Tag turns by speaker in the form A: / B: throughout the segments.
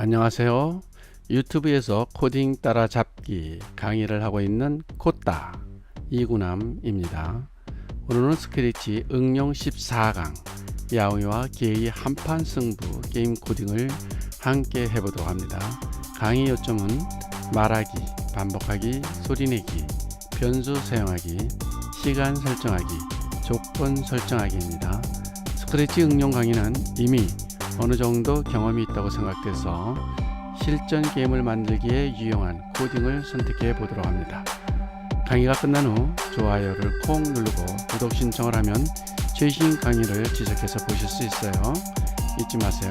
A: 안녕하세요. 유튜브에서 코딩 따라잡기 강의를 하고 있는 코따 이구남입니다. 오늘은 스크래치 응용 14강 야옹이와 게이 한판 승부 게임 코딩을 함께 해보도록 합니다. 강의 요점은 말하기, 반복하기, 소리내기, 변수 사용하기, 시간 설정하기, 조건 설정하기입니다. 스크래치 응용 강의는 이미 어느 정도 경험이 있다고 생각돼서 실전 게임을 만들기에 유용한 코딩을 선택해 보도록 합니다. 강의가 끝난 후 좋아요를 콕 누르고 구독 신청을 하면 최신 강의를 지속해서 보실 수 있어요. 잊지 마세요.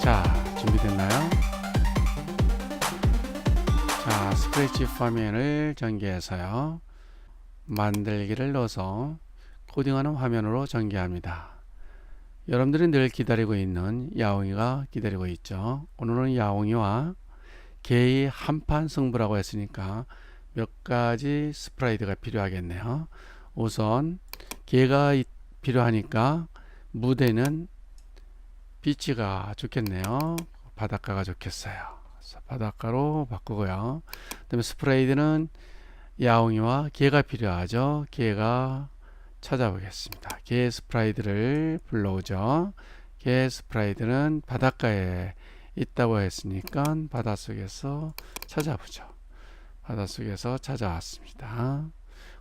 A: 자, 준비됐나요? 자, 스크래치 화면을 전개해서요. 만들기를 넣어서 코딩하는 화면으로 전개합니다. 여러분들이 늘 기다리고 있는 야옹이가 기다리고 있죠. 오늘은 야옹이와 게이 한판 승부라고 했으니까 몇 가지 스프라이드가 필요하겠네요. 우선 게가 필요하니까 무대는 비치가 좋겠네요. 바닷가가 좋겠어요. 그래서 바닷가로 바꾸고요. 그 다음에 스프레이드는 야옹이와 개가 필요하죠. 개가 찾아보겠습니다. 개 스프라이드를 불러오죠. 개 스프라이드는 바닷가에 있다고 했으니까 바닷속에서 찾아보죠. 바닷속에서 찾아왔습니다.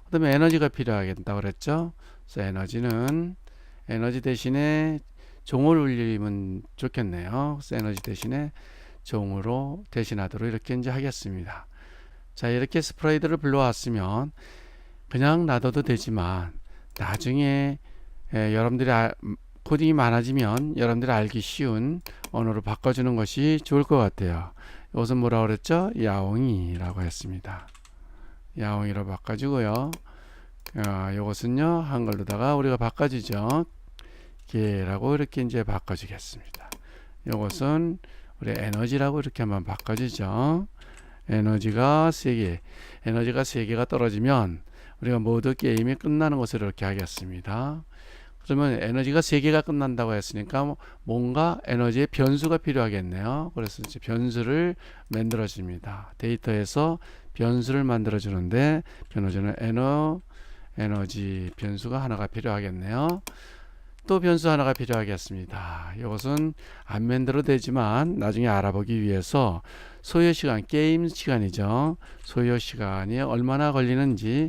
A: 그 다음에 에너지가 필요하겠다고 그랬죠. 그래서 에너지 대신에 종을 울리면 좋겠네요. 그래서 에너지 대신에 종으로 대신하도록 이렇게 이제 하겠습니다. 자, 이렇게 스프레이드를 불러왔으면 그냥 놔둬도 되지만 나중에 여러분들이 코딩이 많아지면 여러분들이 알기 쉬운 언어로 바꿔주는 것이 좋을 것 같아요. 이것은 뭐라고 그랬죠? 야옹이라고 했습니다. 야옹이로 바꿔주고요. 이것은요 한글로다가 우리가 바꿔주죠. 게라고 이렇게 이제 바꿔주겠습니다. 이것은 우리 에너지라고 이렇게 한번 바꿔주죠. 에너지가 3개가 떨어지면 우리가 모두 게임이 끝나는 것으로 이렇게 하겠습니다. 그러면 에너지가 3개가 끝난다고 했으니까 뭔가 에너지의 변수가 필요하겠네요. 그래서 이제 변수를 만들어 줍니다. 데이터에서 변수를 만들어 주는데 변호주는 에너지 변수가 하나가 필요하겠네요. 또 변수 하나가 필요하겠습니다. 이것은 안 만들어도 되지만 나중에 알아보기 위해서 소요 시간, 게임 시간이죠. 소요 시간이 얼마나 걸리는지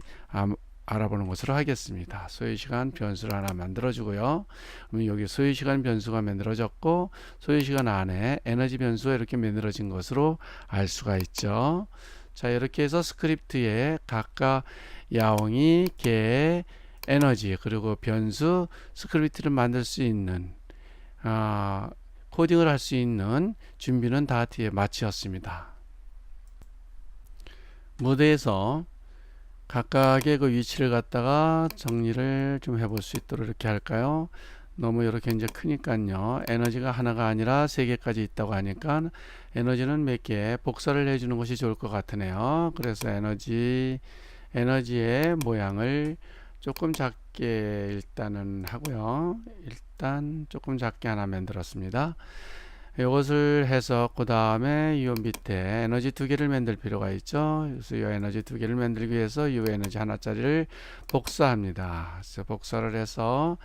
A: 알아보는 것으로 하겠습니다. 소요 시간 변수를 하나 만들어 주고요. 그럼 여기 소요 시간 변수가 만들어졌고 소요 시간 안에 에너지 변수가 이렇게 만들어진 것으로 알 수가 있죠. 자, 이렇게 해서 스크립트에 각각 야옹이, 개, 에너지 그리고 변수 스크립트를 만들 수 있는 코딩을 할 수 있는 준비는 다 뒤에 마치었습니다. 무대에서 각각의 그 위치를 갖다가 정리를 좀 해볼 수 있도록 이렇게 할까요? 너무 이렇게 이제 크니까요. 에너지가 하나가 아니라 3개까지 있다고 하니까 에너지는 몇 개 복사를 해주는 것이 좋을 것 같으네요. 그래서 에너지의 모양을 조금 작게 일단은 하고요. 일단 조금 작게 하나 만들었습니다. 이것을 해서 그 다음에 이 밑에 에너지 2개를 만들 필요가 있죠. 그래서 이 에너지 2개를 만들기 위해서 이 에너지 하나짜리를 복사합니다. 그래서 복사를 해서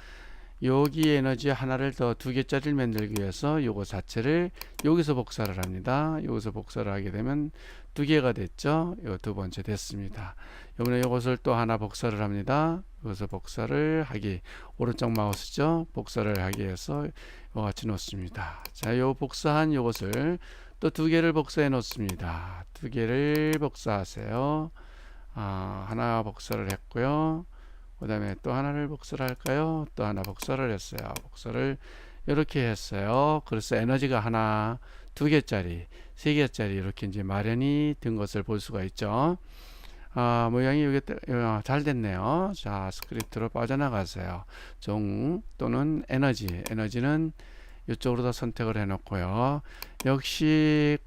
A: 여기 에너지 하나를 더 2개짜리를 만들기 위해서 요거 자체를 여기서 복사를 합니다. 여기서 복사를 하게 되면 2개가 됐죠. 이거 두 번째 됐습니다. 이번에 이것을 또 하나 복사를 합니다. 여기서 복사를 하기 오른쪽 마우스죠. 복사를 하기 위해서 이와 같이 놓습니다. 자, 요 복사한 요것을 또 2개를 복사해 놓습니다. 2개를 복사하세요. 하나 복사를 했고요. 그 다음에 또 하나를 복사를 할까요? 또 하나 복사를 했어요. 복사를 이렇게 했어요. 그래서 에너지가 하나 2개짜리 3개짜리 이렇게 이제 마련이 된 것을 볼 수가 있죠. 모양이 여기 잘 됐네요. 자, 스크립트로 빠져나가세요. 종 또는 에너지는 이쪽으로 더 선택을 해 놓고요. 역시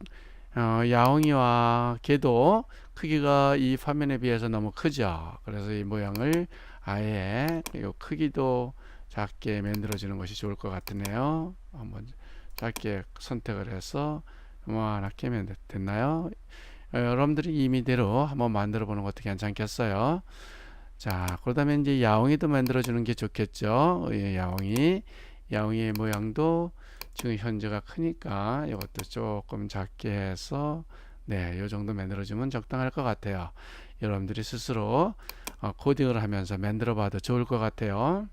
A: 야옹이와 개도 크기가 이 화면에 비해서 너무 크죠. 그래서 이 모양을 아예 이 크기도 작게 만들어 주는 것이 좋을 것 같으네요. 한번 작게 선택을 해서 요만하게 하면 됐나요? 여러분들이 임의대로 한번 만들어 보는 것도 괜찮겠어요. 자, 그러다음에 이제 야옹이도 만들어 주는 게 좋겠죠. 예, 야옹이의 모양도 지금 현재가 크니까 이것도 조금 작게 해서 네, 이 정도 만들어 주면 적당할 것 같아요. 여러분들이 스스로 코딩을 하면서 만들어 봐도 좋을 것 같아요.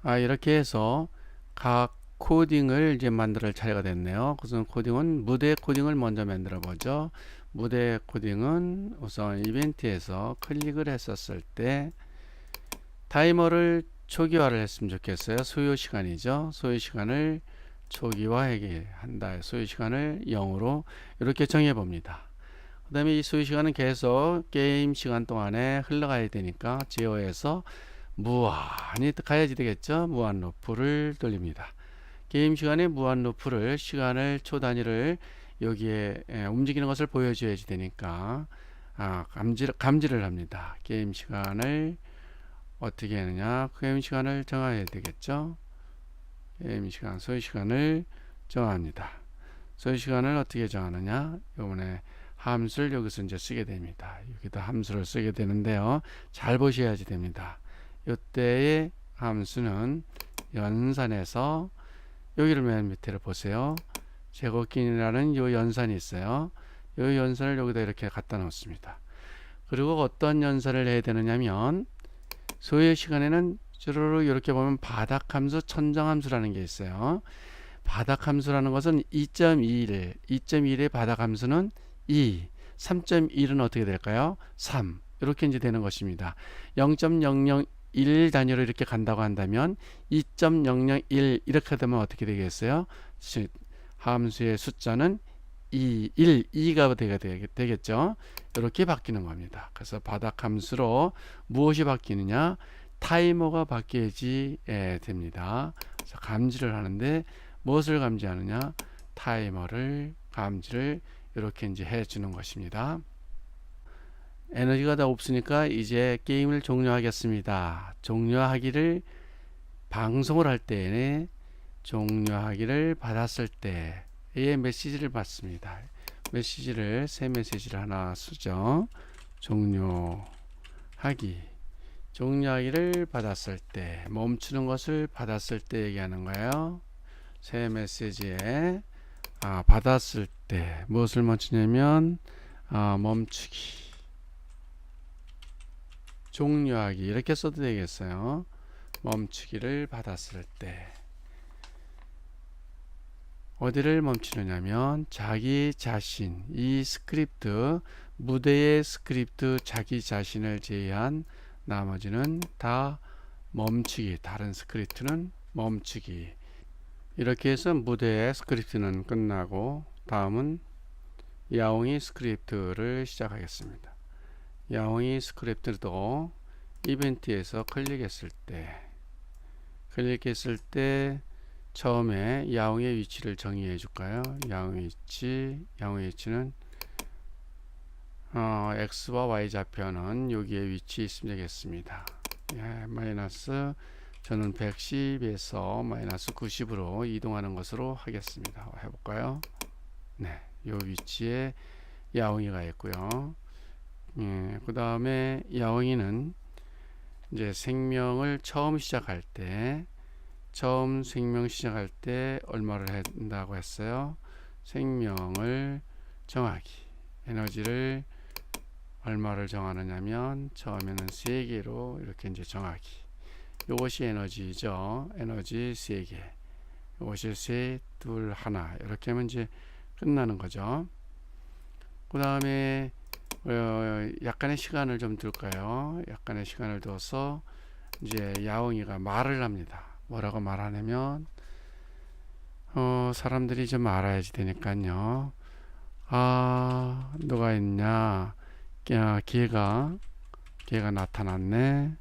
A: 이렇게 해서 각 코딩을 이제 만들 차례가 됐네요. 우선 코딩은 무대 코딩을 먼저 만들어 보죠. 무대 코딩은 우선 이벤트에서 클릭을 했었을 때 타이머를 초기화를 했으면 좋겠어요. 소요 시간이죠. 소요 시간을 초기화하게 한다. 소요 시간을 0으로 이렇게 정해 봅니다. 그 다음에 이 소요 시간은 계속 게임 시간 동안에 흘러가야 되니까 제어해서 무한히 가야지 되겠죠. 무한 루프를 돌립니다. 게임 시간에 무한 루프를 시간을 초 단위를 여기에 움직이는 것을 보여줘야지 되니까 감지를 합니다. 게임 시간을 어떻게 하느냐, 게임 시간을 정해야 되겠죠. 게임 시간, 소요 시간을 정합니다. 소요 시간을 어떻게 정하느냐, 이번에 함수를 여기서 이제 쓰게 됩니다. 여기다 함수를 쓰게 되는데요. 잘 보셔야지 됩니다. 이때의 함수는 연산에서 여기를 맨 밑에를 보세요. 제곱긴이라는 이 연산이 있어요. 이 연산을 여기다 이렇게 갖다 놓습니다. 그리고 어떤 연산을 해야 되느냐면 소요 시간에는 주르르 이렇게 보면 바닥함수, 천정함수라는 게 있어요. 바닥함수라는 것은 2.21의 바닥함수는 2, 3.1은 어떻게 될까요? 3 이렇게 이제 되는 것입니다. 0.001 단위로 이렇게 간다고 한다면 2.001 이렇게 되면 어떻게 되겠어요? 함수의 숫자는 2가 되겠죠. 이렇게 바뀌는 겁니다. 그래서 바닥 함수로 무엇이 바뀌느냐? 타이머가 바뀌어야지 됩니다. 그래서 감지를 하는데 무엇을 감지하느냐? 타이머를 감지를 이렇게 이제 해주는 것입니다. 에너지가 다 없으니까 이제 게임을 종료하겠습니다. 종료하기를 방송을 할 때에 종료하기를 받았을 때의 메시지를 받습니다. 메시지를 새 메시지를 하나 쓰죠. 종료하기를 받았을 때, 멈추는 것을 받았을 때 얘기하는 거예요. 새 메시지에 받았을 때 무엇을 멈추냐면 멈추기, 종료하기 이렇게 써도 되겠어요. 멈추기를 받았을 때 어디를 멈추느냐면 자기 자신, 이 스크립트, 무대의 스크립트 자기 자신을 제외한 나머지는 다 멈추기, 다른 스크립트는 멈추기. 이렇게 해서 무대의 스크립트는 끝나고 다음은 야옹이 스크립트를 시작하겠습니다. 야옹이 스크립트도 이벤트에서 클릭했을 때 처음에 야옹의 위치를 정의해 줄까요? 야옹의 위치는 x와 y 좌표는 여기에 위치해 있으면 되겠습니다. 마이너스 저는 110에서 마이너스 90으로 이동하는 것으로 하겠습니다. 해볼까요? 네, 요 위치에 야옹이가 있고요. 그 다음에 야옹이는 이제 생명을 처음 시작할 때 얼마를 한다고 했어요? 생명을 정하기, 에너지를 얼마를 정하느냐면 처음에는 3개로 이렇게 이제 정하기. 이것이 에너지죠. 에너지 3개. 이것이 셋, 둘, 하나. 이렇게 하면 이제 끝나는 거죠. 그 다음에 약간의 시간을 좀 둘까요? 약간의 시간을 둬서 이제 야옹이가 말을 합니다. 뭐라고 말하냐면 사람들이 좀 알아야지 되니까요. 아, 누가 있냐? 기회가 나타났네.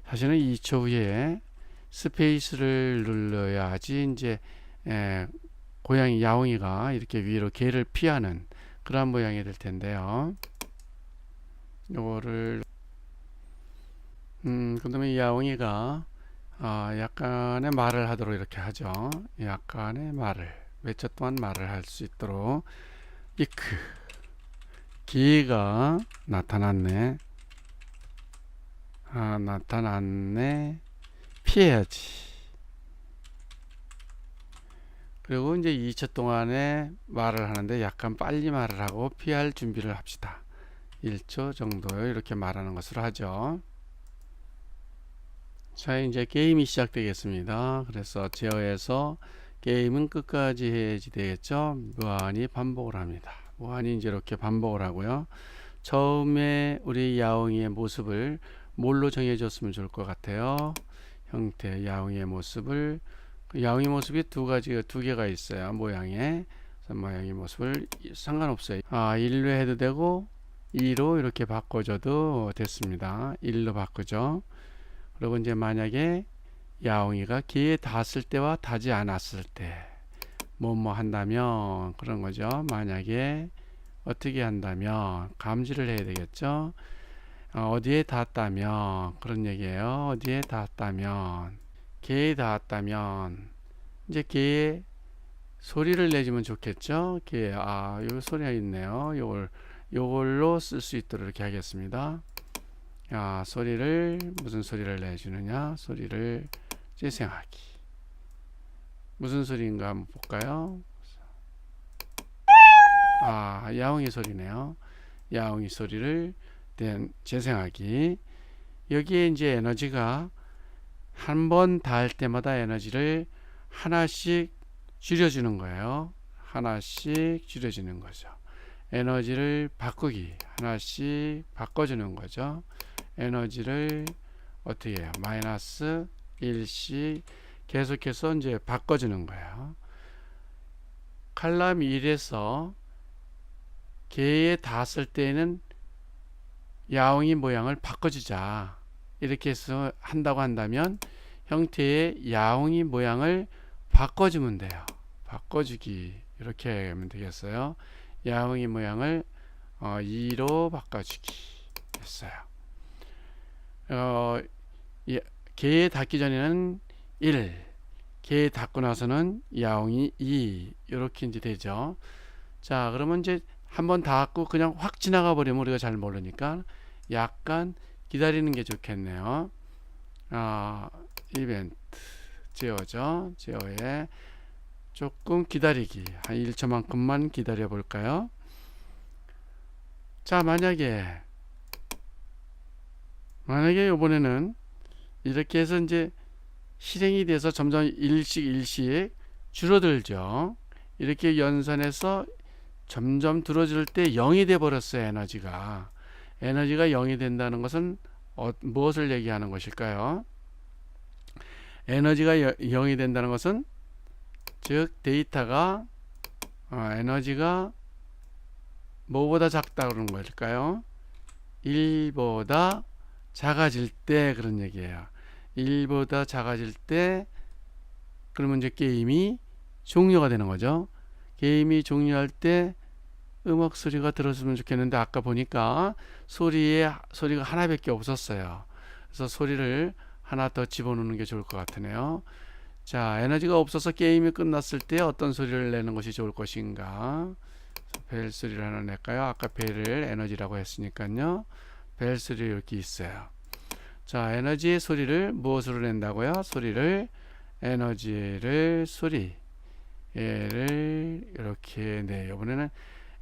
A: 사실은 2초 후에 스페이스를 눌러야지 이제 고양이 야옹이가 이렇게 위로 개를 피하는 그런 모양이 될 텐데요. 요거를 그다음에 이 야옹이가 약간의 말을 하도록 이렇게 하죠. 약간의 말을 몇 초 동안 말을 할 수 있도록 이크 기회가 나타났네. 나타났네. 피해야지. 그리고 이제 2초 동안에 말을 하는데 약간 빨리 말을 하고 피할 준비를 합시다. 1초 정도 이렇게 말하는 것으로 하죠. 자, 이제 게임이 시작되겠습니다. 그래서 제어해서 게임은 끝까지 해야지 되겠죠. 무한히 반복을 합니다. 무한히 이제 이렇게 반복을 하고요. 처음에 우리 야옹이의 모습을 뭘로 정해줬으면 좋을 것 같아요. 형태 야옹이의 모습을 야옹이 모습이 두 개가 있어요. 모양의 모습을 상관없어요. 1로 해도 되고 2로 이렇게 바꿔줘도 됐습니다. 1로 바꾸죠. 그리고 이제 만약에 야옹이가 기에 닿았을 때와 닿지 않았을 때 뭐뭐 한다면 그런 거죠. 만약에 어떻게 한다면 감지를 해야 되겠죠. 어디에 닿았다면 그런 얘기예요. 어디에 닿았다면 개에 닿았다면 이제 개에 소리를 내주면 좋겠죠. 개에 요 소리가 있네요. 요걸로 쓸 수 있도록 이렇게 하겠습니다. 소리를 무슨 소리를 내주느냐? 소리를 재생하기. 무슨 소리인가 한번 볼까요? 야옹이 소리네요. 야옹이 소리를 재생하기. 여기에 이제 에너지가 한 번 닿을 때마다 에너지를 하나씩 줄여주는 거예요. 하나씩 줄여주는 거죠. 에너지를 바꾸기. 하나씩 바꿔주는 거죠. 에너지를 어떻게 해요? 마이너스 1씩 계속해서 이제 바꿔주는 거예요. 칼럼 1에서 개에 닿았을 때는 야옹이 모양을 바꿔주자. 이렇게 해서 한다고 한다면 형태의 야옹이 모양을 바꿔주면 돼요. 바꿔주기 이렇게 하면 되겠어요. 야옹이 모양을 2로 바꿔주기 됐어요. 개에 닿기 전에는 1, 개에 닿고 나서는 야옹이 2 이렇게 이제 되죠. 자, 그러면 이제 한번 닿고 그냥 확 지나가 버리면 우리가 잘 모르니까 약간 기다리는 게 좋겠네요. 이벤트 제어죠. 제어에 조금 기다리기 한 1초만큼만 기다려 볼까요? 자, 만약에 이번에는 이렇게 해서 이제 실행이 돼서 점점 일씩 줄어들죠. 이렇게 연산해서 점점 들어줄 때 0이 돼 버렸어요. 에너지가 0이 된다는 것은 무엇을 얘기하는 것일까요? 에너지가 0이 된다는 것은 즉 데이터가 에너지가 뭐보다 작다 그러는 걸까요? 1보다 작아질 때 그런 얘기예요. 1보다 작아질 때 그러면 이제 게임이 종료가 되는 거죠. 게임이 종료할 때 음악 소리가 들었으면 좋겠는데 아까 보니까 소리가 하나밖에 없었어요. 그래서 소리를 하나 더 집어넣는 게 좋을 것 같으네요. 자, 에너지가 없어서 게임이 끝났을 때 어떤 소리를 내는 것이 좋을 것인가? 벨 소리를 하나 낼까요? 아까 벨을 에너지라고 했으니까요. 벨 소리 이렇게 있어요. 자, 에너지의 소리를 무엇으로 낸다고요? 에너지를 얘를 이렇게 이번에는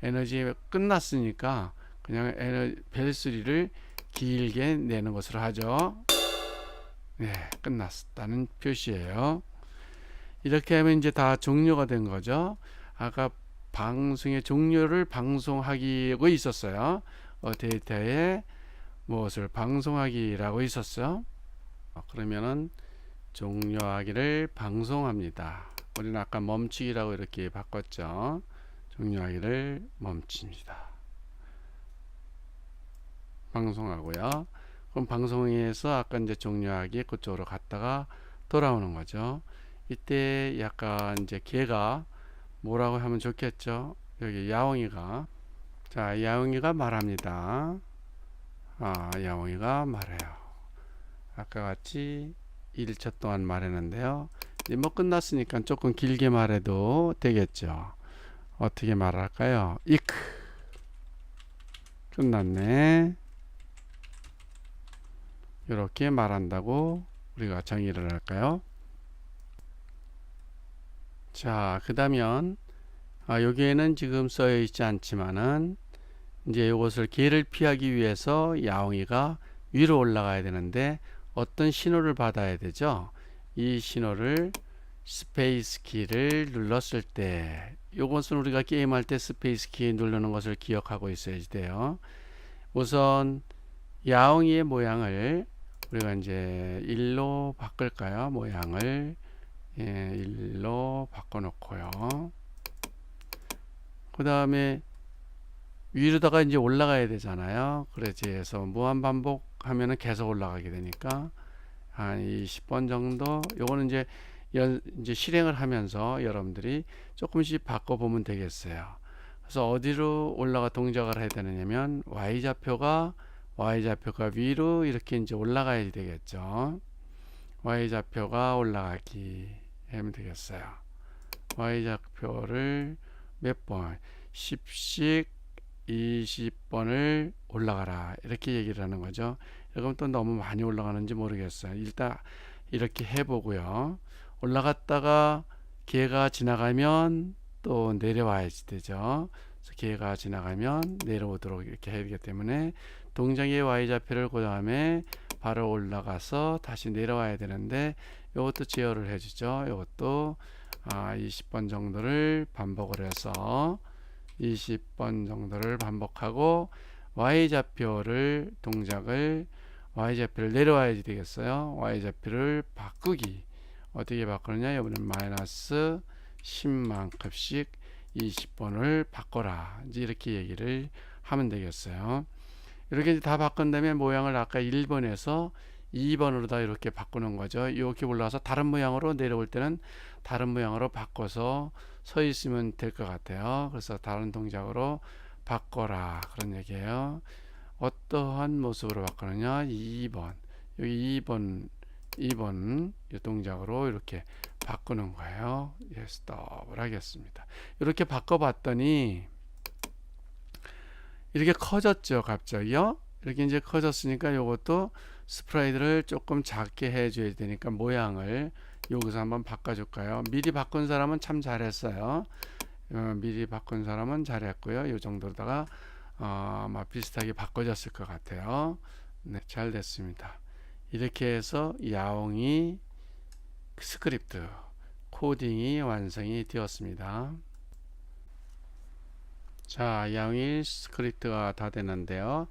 A: 에너지 끝났으니까 그냥 벨 소리를 길게 내는 것으로 하죠. 네, 끝났다는 표시예요. 이렇게 하면 이제 다 종료가 된 거죠. 아까 방송의 종료를 방송하기고 있었어요. 데이터에 무엇을 방송하기라고 있었어요. 그러면은 종료하기를 방송합니다. 우리는 아까 멈추기라고 이렇게 바꿨죠. 종료하기를 멈춥니다. 방송하고요. 그럼 방송에서 아까 이제 종료하기 그쪽으로 갔다가 돌아오는 거죠. 이때 약간 이제 걔가 뭐라고 하면 좋겠죠. 여기 야옹이가, 자, 야옹이가 말합니다. 야옹이가 말해요. 아까 같이 1초 동안 말했는데요. 이제 뭐 끝났으니까 조금 길게 말해도 되겠죠. 어떻게 말할까요? 이크. 끝났네. 이렇게 말한다고 우리가 정의를 할까요? 자, 그 다음엔 여기에는 지금 써 있지 않지만은 이제 이것을 개를 피하기 위해서 야옹이가 위로 올라가야 되는데 어떤 신호를 받아야 되죠? 이 신호를 스페이스 키를 눌렀을 때, 이것은 우리가 게임할 때 스페이스 키 누르는 것을 기억하고 있어야 돼요. 우선 야옹이의 모양을 우리가 이제 1로 바꿀까요? 모양을 1로 바꿔놓고요. 그 다음에 위로다가 이제 올라가야 되잖아요. 그래서 무한 반복하면은 계속 올라가게 되니까 한 20번 정도. 요거는 이제 실행을 하면서 여러분들이 조금씩 바꿔보면 되겠어요. 그래서 어디로 올라가 동작을 해야 되느냐면 y좌표가 위로 이렇게 이제 올라가야 되겠죠. y좌표가 올라가기 하면 되겠어요. y좌표를 몇 번? 10씩 20번을 올라가라, 이렇게 얘기를 하는 거죠. 그럼 또 너무 많이 올라가는지 모르겠어요. 일단 이렇게 해보고요. 올라갔다가 개가 지나가면 또 내려와야지 되죠. 그래서 개가 지나가면 내려오도록 이렇게 해야 되기 때문에 동작의 y좌표를 그 다음에 바로 올라가서 다시 내려와야 되는데 이것도 제어를 해주죠. 이것도 20번 정도를 반복을 해서 20번 정도를 반복하고 y좌표를 동작을 y좌표를 내려와야지 되겠어요. y좌표를 바꾸기 어떻게 바꾸느냐, 이번엔 마이너스 10만큼씩 20번을 바꿔라, 이제 이렇게 얘기를 하면 되겠어요. 이렇게 이제 다 바꾼 다음에 모양을 아까 1번에서 2번으로 다 이렇게 바꾸는 거죠. 이렇게 올라와서 다른 모양으로 내려올 때는 다른 모양으로 바꿔서 서 있으면 될 것 같아요. 그래서 다른 동작으로 바꿔라, 그런 얘기예요. 어떠한 모습으로 바꾸느냐, 2번, 여기 2번 이 동작으로 이렇게 바꾸는 거예요. 예, 스톱을 하겠습니다. 이렇게 바꿔봤더니 이렇게 커졌죠, 갑자기요. 이렇게 이제 커졌으니까 이것도 스프라이드를 조금 작게 해줘야 되니까 모양을 여기서 한번 바꿔줄까요? 미리 바꾼 사람은 참 잘했어요. 미리 바꾼 사람은 잘했고요. 이 정도다가 아마 비슷하게 바꿔졌을 것 같아요. 네, 잘 됐습니다. 이렇게 해서 야옹이 스크립트 코딩이 완성이 되었습니다. 자, 야옹이 스크립트가 다 됐는데요.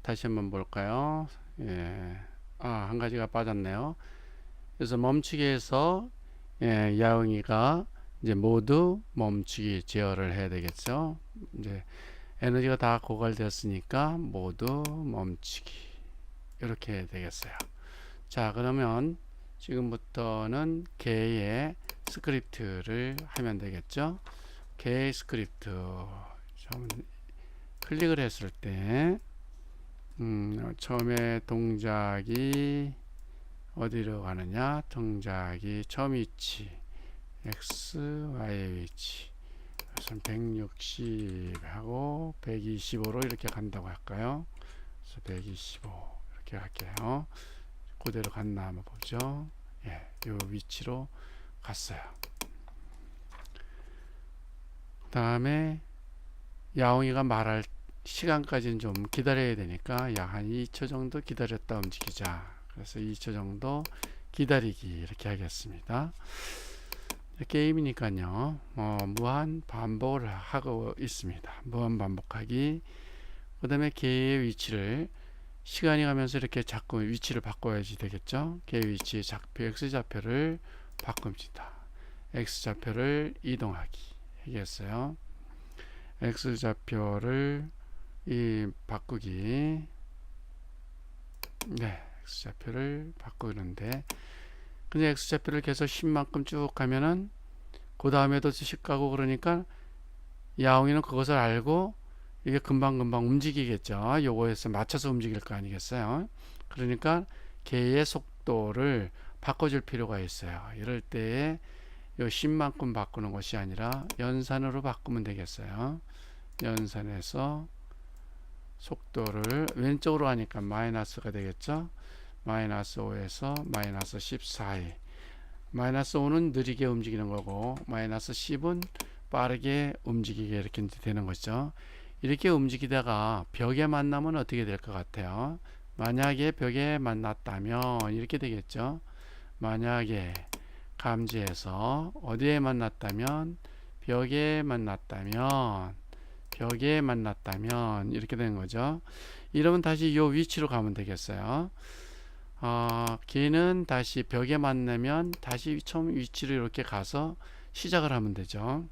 A: 다시 한번 볼까요? 예. 한 가지가 빠졌네요. 그래서 멈추기 해서 야옹이가 이제 모두 멈추기 제어를 해야 되겠죠. 이제 에너지가 다 고갈되었으니까 모두 멈추기, 이렇게 되겠어요. 자, 그러면 지금부터는 개의 스크립트를 하면 되겠죠. 개의 스크립트 좀 클릭을 했을 때 처음에 동작이 어디로 가느냐, 동작이 처음 위치 x, y 위치, 그래서 160 하고 125로 이렇게 간다고 할까요? 그래서 125 이렇게 할게요. 그대로 갔나 한번 보죠. 예, 요 위치로 갔어요. 그 다음에 야옹이가 말할 시간까지는 좀 기다려야 되니까 약 한 2초 정도 기다렸다 움직이자. 그래서 2초 정도 기다리기, 이렇게 하겠습니다. 게임이니까요, 무한 반복을 하고 있습니다. 무한 반복하기. 그 다음에 개의 위치를 시간이 가면서 이렇게 자꾸 위치를 바꿔야지 되겠죠. 개 위치 좌표 x좌표를 바꿉니다. x좌표를 이동하기 하겠어요. x좌표를 바꾸기. 네, x좌표를 바꾸는데, 근데 x좌표를 계속 10만큼 쭉 가면은 그 다음에도 10 가고 그러니까 야옹이는 그것을 알고 이게 금방금방 움직이겠죠. 요거에서 맞춰서 움직일 거 아니겠어요. 그러니까 개의 속도를 바꿔줄 필요가 있어요. 이럴 때에 요 10만큼 바꾸는 것이 아니라 연산으로 바꾸면 되겠어요. 연산해서 속도를 왼쪽으로 하니까 마이너스가 되겠죠. 마이너스 5에서 마이너스 10 사이. 마이너스 5는 느리게 움직이는 거고 마이너스 10은 빠르게 움직이게 이렇게 되는 것이죠. 이렇게 움직이다가 벽에 만나면 어떻게 될 것 같아요? 만약에 벽에 만났다면 이렇게 되겠죠. 만약에 감지해서 어디에 만났다면 벽에 만났다면 이렇게 되는 거죠. 이러면 다시 이 위치로 가면 되겠어요. 개는 다시 벽에 만나면 다시 처음 위치로 이렇게 가서 시작을 하면 되죠.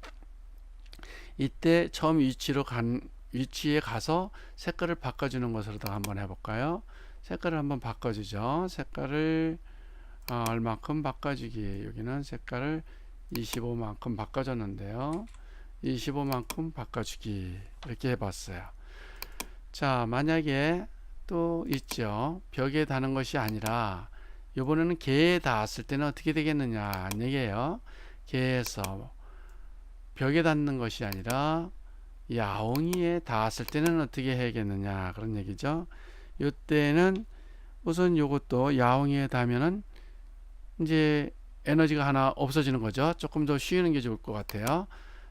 A: 이때 처음 위치에 가서 색깔을 바꿔주는 것으로 한번 해볼까요? 색깔을 한번 바꿔주죠. 색깔을 얼마큼 바꿔주기. 여기는 색깔을 25만큼 바꿔줬는데요. 25만큼 바꿔주기 이렇게 해봤어요. 자, 만약에 또 있죠. 벽에 닿는 것이 아니라 이번에는 개에 닿았을 때는 어떻게 되겠느냐 얘기예요. 개에서 벽에 닿는 것이 아니라 야옹이에 닿았을 때는 어떻게 해야겠느냐 그런 얘기죠. 이때는 우선 요것도 야옹이에 닿으면은 이제 에너지가 하나 없어지는 거죠. 조금 더 쉬는 게 좋을 것 같아요.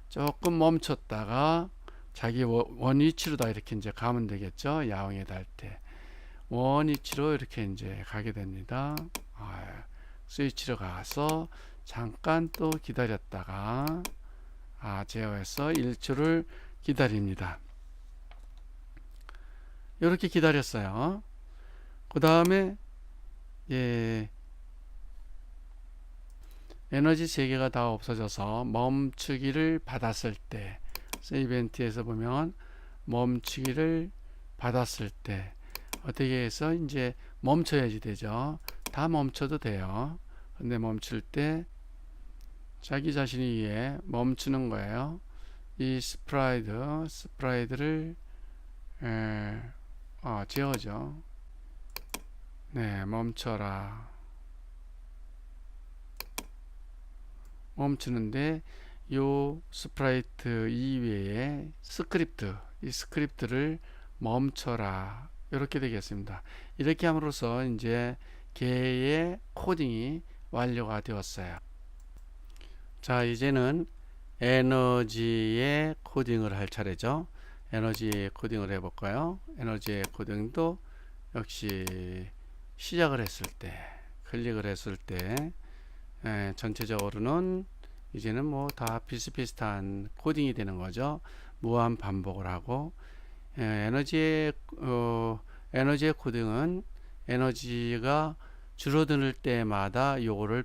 A: 조금 멈췄다가 자기 원 위치로 다 이렇게 이제 가면 되겠죠. 야옹에 닿을 때 원 위치로 이렇게 이제 가게 됩니다. 스위치로 가서 잠깐 또 기다렸다가 제어해서 1초를 기다립니다. 이렇게 기다렸어요. 그 다음에 에너지 3개가 다 없어져서 멈추기를 받았을 때 이벤트에서 보면 멈추기를 받았을 때 어떻게 해서 이제 멈춰야지 되죠. 다 멈춰도 돼요. 근데 멈출 때 자기 자신이 위해 멈추는 거예요. 이 스프라이드를 제어죠. 네, 멈춰라. 멈추는데 요 스프라이트 이외에 이 스크립트를 멈춰라 이렇게 되겠습니다. 이렇게 함으로써 이제 개의 코딩이 완료가 되었어요. 자, 이제는 에너지의 코딩을 할 차례죠. 에너지의 코딩을 해볼까요? 에너지의 코딩도 역시 시작을 했을 때 클릭을 했을 때 전체적으로는 이제는 뭐 다 비슷비슷한 코딩이 되는 거죠. 무한 반복을 하고 에너지의 코딩은 에너지가 줄어들 때마다 요거를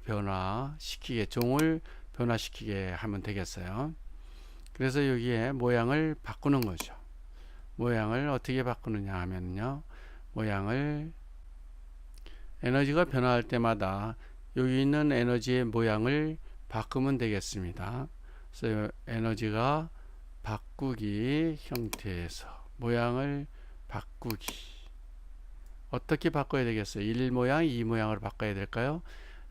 A: 종을 변화시키게 하면 되겠어요. 그래서 여기에 모양을 바꾸는 거죠. 모양을 어떻게 바꾸느냐 하면요. 모양을 에너지가 변화할 때마다 여기 있는 에너지의 모양을 바꾸면 되겠습니다. 그래서 에너지가 바꾸기 형태에서 모양을 바꾸기 어떻게 바꿔야 되겠어요? 1 모양, 2 모양으로 바꿔야 될까요?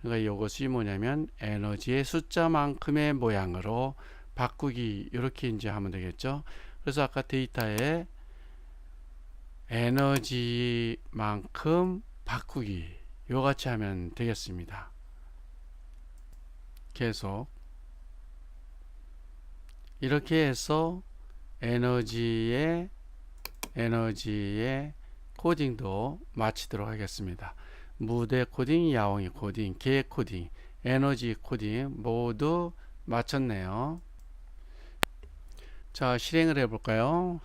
A: 그러니까 이것이 뭐냐면 에너지의 숫자만큼의 모양으로 바꾸기 이렇게 이제 하면 되겠죠. 그래서 아까 데이터에 에너지만큼 바꾸기 요같이 하면 되겠습니다. 계속 이렇게 해서 에너지의 코딩도 마치도록 하겠습니다. 무대 코딩, 야옹이 코딩, 개 코딩, 에너지 코딩 모두 마쳤네요. 자, 실행을 해볼까요?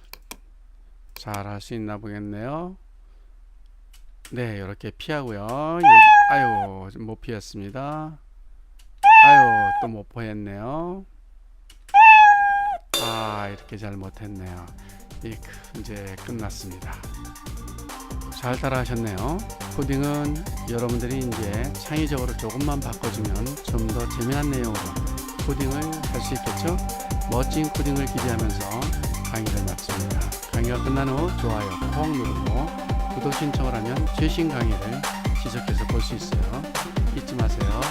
A: 잘 할 수 있나 보겠네요. 네, 이렇게 피하고요. 여기, 아유, 좀 못 피했습니다. 아유, 또 못 피했네요. 아, 이렇게 잘못했네요. 이제 끝났습니다. 잘 따라 하셨네요. 코딩은 여러분들이 이제 창의적으로 조금만 바꿔주면 좀 더 재미난 내용으로 코딩을 할 수 있겠죠? 멋진 코딩을 기대하면서 강의를 마칩니다. 강의가 끝난 후 좋아요 꼭 누르고 구독 신청을 하면 최신 강의를 지속해서 볼 수 있어요. 잊지 마세요.